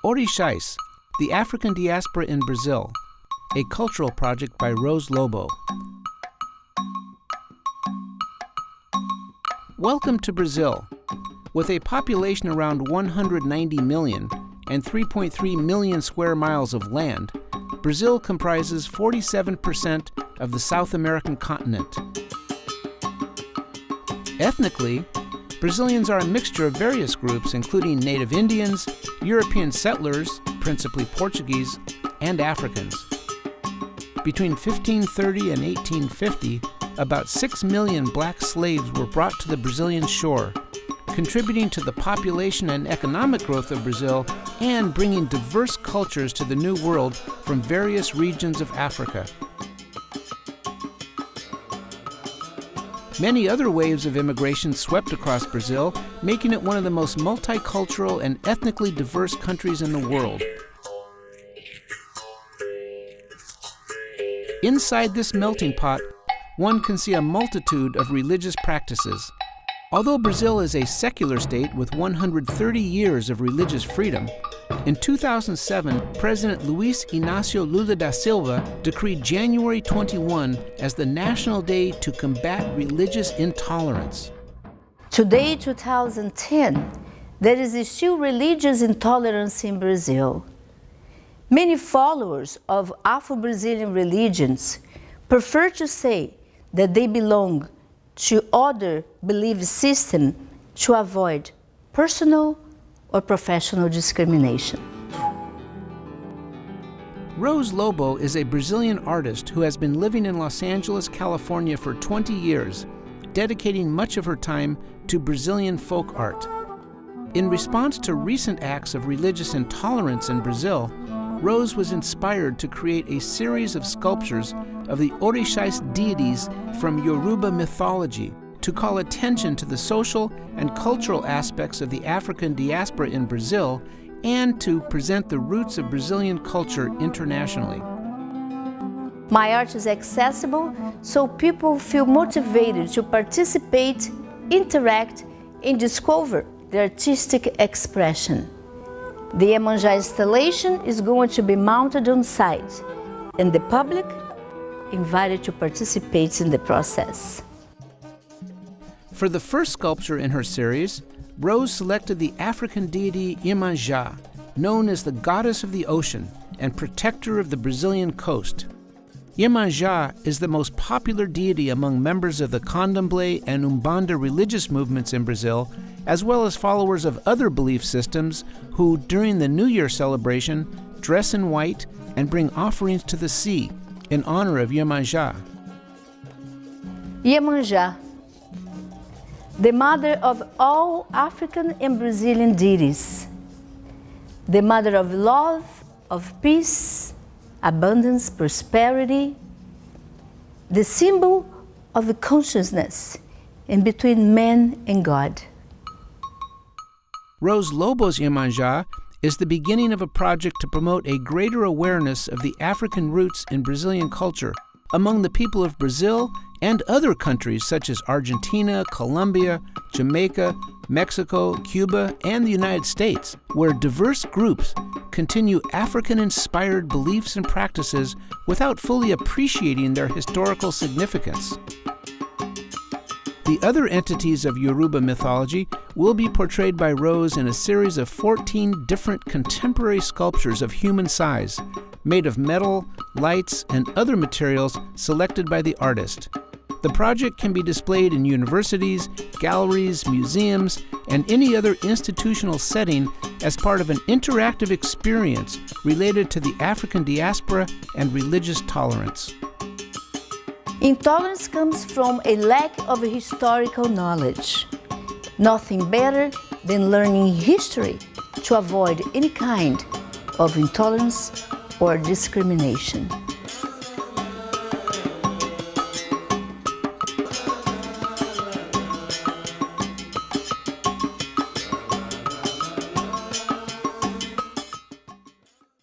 Orixás, the African Diaspora in Brazil, a cultural project by Lobo. Welcome to Brazil. With a population around 190 million and 3.3 million square miles of land, Brazil comprises 47% of the South American continent. Ethnically, Brazilians are a mixture of various groups, including native Indians, European settlers, principally Portuguese, and Africans. Between 1530 and 1850, about 6 million black slaves were brought to the Brazilian shore, contributing to the population and economic growth of Brazil and bringing diverse cultures to the New World from various regions of Africa. Many other waves of immigration swept across Brazil, making it one of the most multicultural and ethnically diverse countries in the world. Inside this melting pot, one can see a multitude of religious practices. Although Brazil is a secular state with 130 years of religious freedom, in 2007, President Luiz Inácio Lula da Silva decreed January 21 as the National Day to combat religious intolerance. Today, 2010, there is still religious intolerance in Brazil. Many followers of Afro-Brazilian religions prefer to say that they belong to other belief systems to avoid personal or professional discrimination. Lobo is a Brazilian artist who has been living in Los Angeles, California for 20 years, dedicating much of her time to Brazilian folk art. In response to recent acts of religious intolerance in Brazil, Rose was inspired to create a series of sculptures of the Orixás deities from Yoruba mythology to call attention to the social and cultural aspects of the African diaspora in Brazil and to present the roots of Brazilian culture internationally. My art is accessible, so people feel motivated to participate, interact, and discover their artistic expression. The Iemanjá installation is going to be mounted on site, and the public invited to participate in the process. For the first sculpture in her series, Rose selected the African deity Iemanjá, known as the goddess of the ocean and protector of the Brazilian coast. Iemanjá is the most popular deity among members of the Candomblé and Umbanda religious movements in Brazil, as well as followers of other belief systems who, during the New Year celebration, dress in white and bring offerings to the sea in honor of Iemanjá. Iemanjá, the mother of all African and Brazilian deities, the mother of love, of peace, abundance, prosperity, the symbol of the consciousness in between man and God. Lobo's Iemanjá is the beginning of a project to promote a greater awareness of the African roots in Brazilian culture among the people of Brazil and other countries such as Argentina, Colombia, Jamaica, Mexico, Cuba, and the United States, where diverse groups continue African-inspired beliefs and practices without fully appreciating their historical significance. The other entities of Yoruba mythology will be portrayed by Rose in a series of 14 different contemporary sculptures of human size, made of metal, lights, and other materials selected by the artist. The project can be displayed in universities, galleries, museums, and any other institutional setting as part of an interactive experience related to the African diaspora and religious tolerance. Intolerance comes from a lack of historical knowledge. Nothing better than learning history to avoid any kind of intolerance or discrimination.